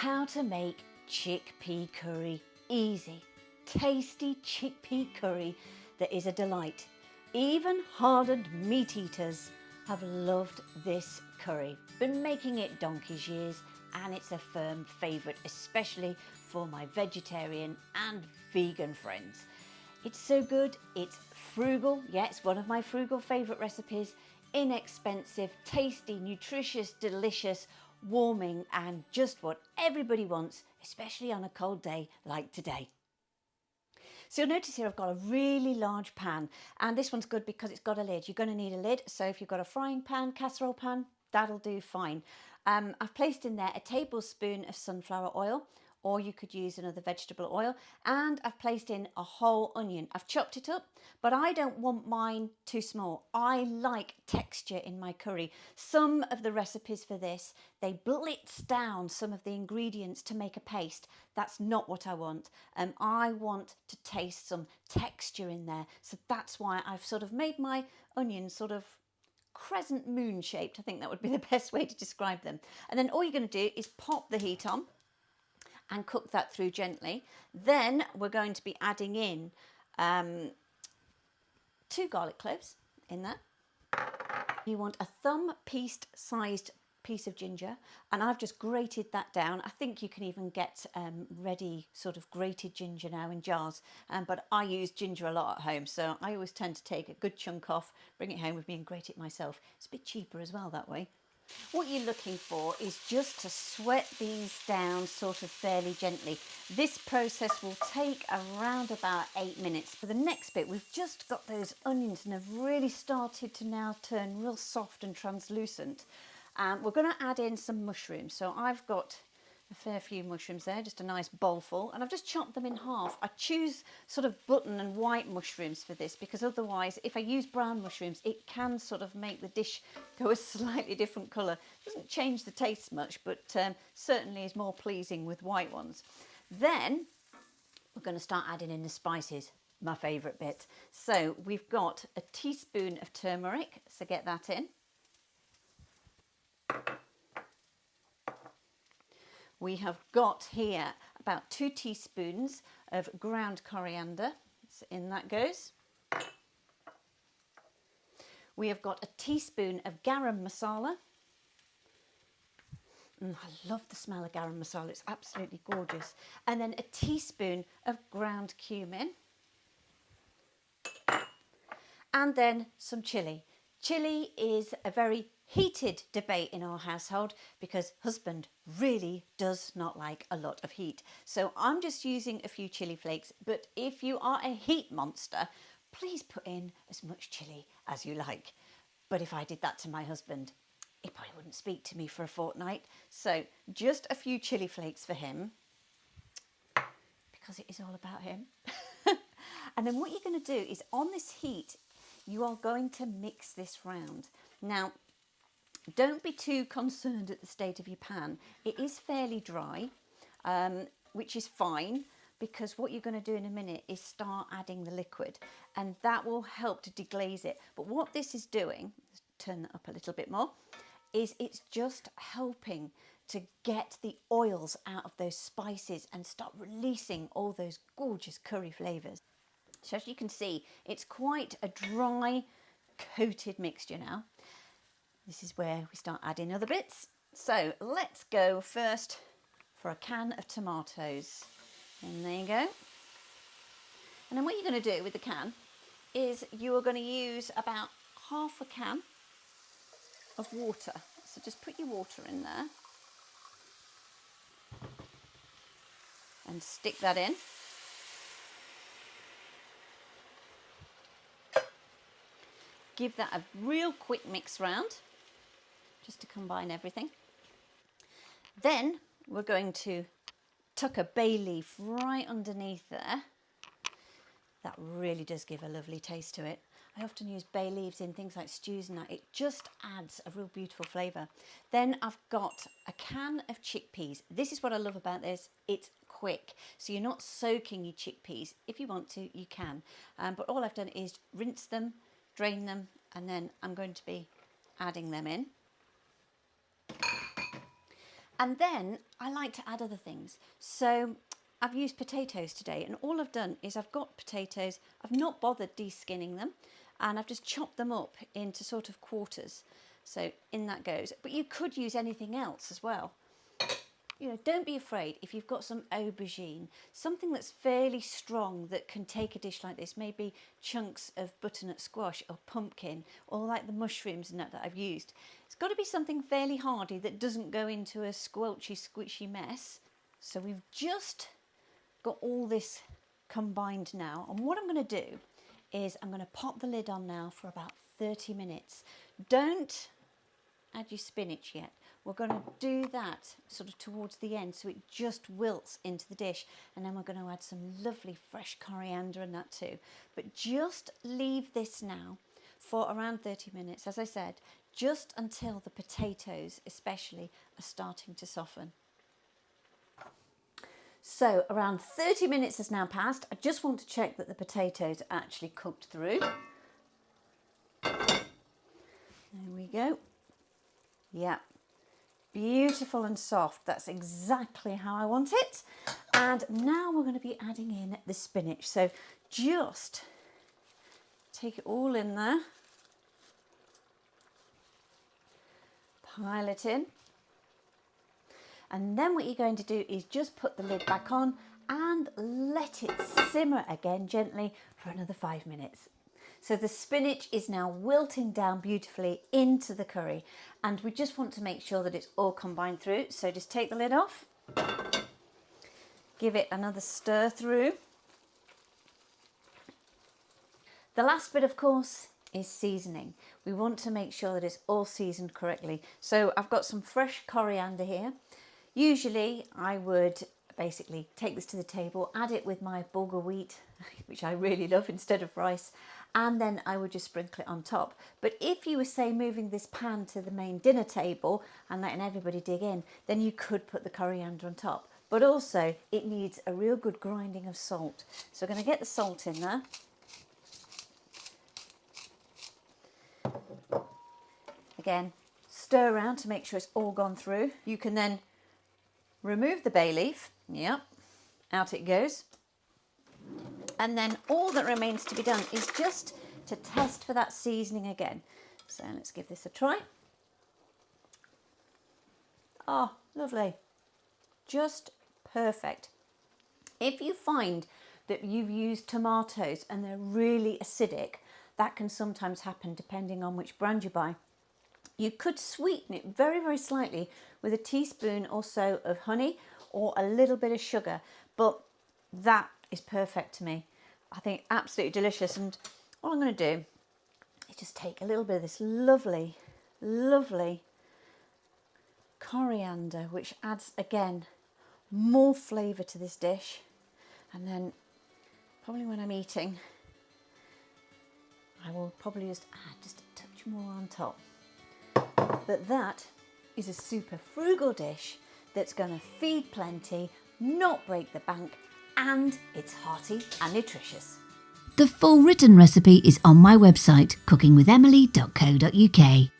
How to make chickpea curry easy. Tasty chickpea curry that is a delight. Even hardened meat eaters have loved this curry. Been making it donkey's years and it's a firm favourite, especially for my vegetarian and vegan friends. It's so good, it's frugal. Yeah, it's one of my frugal favourite recipes. Inexpensive, tasty, nutritious, delicious, warming, and just what everybody wants, especially on a cold day like today. So you'll notice here I've got a really large pan, and this one's good because it's got a lid. You're going to need a lid, so if you've got a frying pan, casserole pan, that'll do fine. I've placed in there a tablespoon of sunflower oil, or you could use another vegetable oil, and I've placed in a whole onion. I've chopped it up, but I don't want mine too small. I like texture in my curry. Some of the recipes for this, they blitz down some of the ingredients to make a paste. That's not what I want. I want to taste some texture in there. So that's why I've sort of made my onions sort of crescent moon shaped. I think that would be the best way to describe them. And then all you're going to do is pop the heat on and cook that through gently. Then we're going to be adding in 2 garlic cloves in there. You want a thumb-pieced sized piece of ginger, and I've just grated that down. I think you can even get ready sort of grated ginger now in jars, but I use ginger a lot at home, so I always tend to take a good chunk off, bring it home with me and grate it myself. It's a bit cheaper as well that way. What you're looking for is just to sweat these down sort of fairly gently. This process will take around about 8 minutes. For the next bit, we've just got those onions and have really started to now turn real soft and translucent. We're going to add in some mushrooms. So I've got a fair few mushrooms there, just a nice bowl full, and I've just chopped them in half. I choose sort of button and white mushrooms for this because otherwise if I use brown mushrooms it can sort of make the dish go a slightly different colour. Doesn't change the taste much, but certainly is more pleasing with white ones. Then we're going to start adding in the spices, my favourite bit. So we've got a teaspoon of turmeric, so get that in. We have got here about 2 teaspoons of ground coriander, so in that goes. We have got a teaspoon of garam masala. I love the smell of garam masala, it's absolutely gorgeous. And then a teaspoon of ground cumin. And then some chilli. Chilli is a very heated debate in our household because husband really does not like a lot of heat. So I'm just using a few chilli flakes, but if you are a heat monster, please put in as much chilli as you like. But if I did that to my husband, he probably wouldn't speak to me for a fortnight. So just a few chilli flakes for him because it is all about him. And then what you're going to do is on this heat, you are going to mix this round. Now, don't be too concerned at the state of your pan. It is fairly dry, which is fine because what you're going to do in a minute is start adding the liquid and that will help to deglaze it. But what this is doing, let's turn that up a little bit more, is it's just helping to get the oils out of those spices and start releasing all those gorgeous curry flavours. So as you can see, it's quite a dry, coated mixture now. This is where we start adding other bits. So let's go first for a can of tomatoes. And there you go. And then what you're going to do with the can is you are going to use about half a can of water. So just put your water in there and stick that in. Give that a real quick mix round, just to combine everything. Then we're going to tuck a bay leaf right underneath there. That really does give a lovely taste to it. I often use bay leaves in things like stews and that. It just adds a real beautiful flavour. Then I've got a can of chickpeas. This is what I love about this. It's quick. So you're not soaking your chickpeas. If you want to, you can. But all I've done is rinse them, drain them, and then I'm going to be adding them in. And then I like to add other things. So I've used potatoes today, and all I've done is I've got potatoes, I've not bothered de-skinning them, and I've just chopped them up into sort of quarters. So in that goes. But you could use anything else as well. You know, don't be afraid if you've got some aubergine, something that's fairly strong that can take a dish like this, maybe chunks of butternut squash or pumpkin, or like the mushrooms and that I've used. It's got to be something fairly hardy that doesn't go into a squelchy, squishy mess. So we've just got all this combined now, and what I'm going to do is I'm going to pop the lid on now for about 30 minutes. Don't add your spinach yet. We're going to do that sort of towards the end so it just wilts into the dish, and then we're going to add some lovely fresh coriander and that too. But just leave this now for around 30 minutes, as I said, just until the potatoes especially are starting to soften. So around 30 minutes has now passed. I just want to check that the potatoes are actually cooked through. There we go. Yeah, beautiful and soft. That's exactly how I want it. And now we're going to be adding in the spinach. So just take it all in there. Pile it in. And then what you're going to do is just put the lid back on and let it simmer again gently for another 5 minutes. So the spinach is now wilting down beautifully into the curry, and we just want to make sure that it's all combined through. So just take the lid off, give it another stir through. The last bit, of course, is seasoning. We want to make sure that it's all seasoned correctly. So I've got some fresh coriander here. Usually I would basically take this to the table, add it with my bulgur wheat, which I really love, instead of rice, and then I would just sprinkle it on top. But if you were, say, moving this pan to the main dinner table and letting everybody dig in, then you could put the coriander on top. But also it needs a real good grinding of salt. So we're going to get the salt in there. Again, stir around to make sure it's all gone through. You can then remove the bay leaf. Yep, out it goes. And then all that remains to be done is just to test for that seasoning again. So let's give this a try. Oh, lovely. Just perfect. If you find that you've used tomatoes and they're really acidic, that can sometimes happen depending on which brand you buy. You could sweeten it very, very slightly with a teaspoon or so of honey or a little bit of sugar, but that is perfect to me. I think absolutely delicious. And all I'm going to do is just take a little bit of this lovely, lovely coriander, which adds, again, more flavour to this dish. And then probably when I'm eating, I will probably just add just a touch more on top. But that is a super frugal dish that's going to feed plenty, not break the bank, and it's hearty and nutritious. The full written recipe is on my website, cookingwithemily.co.uk.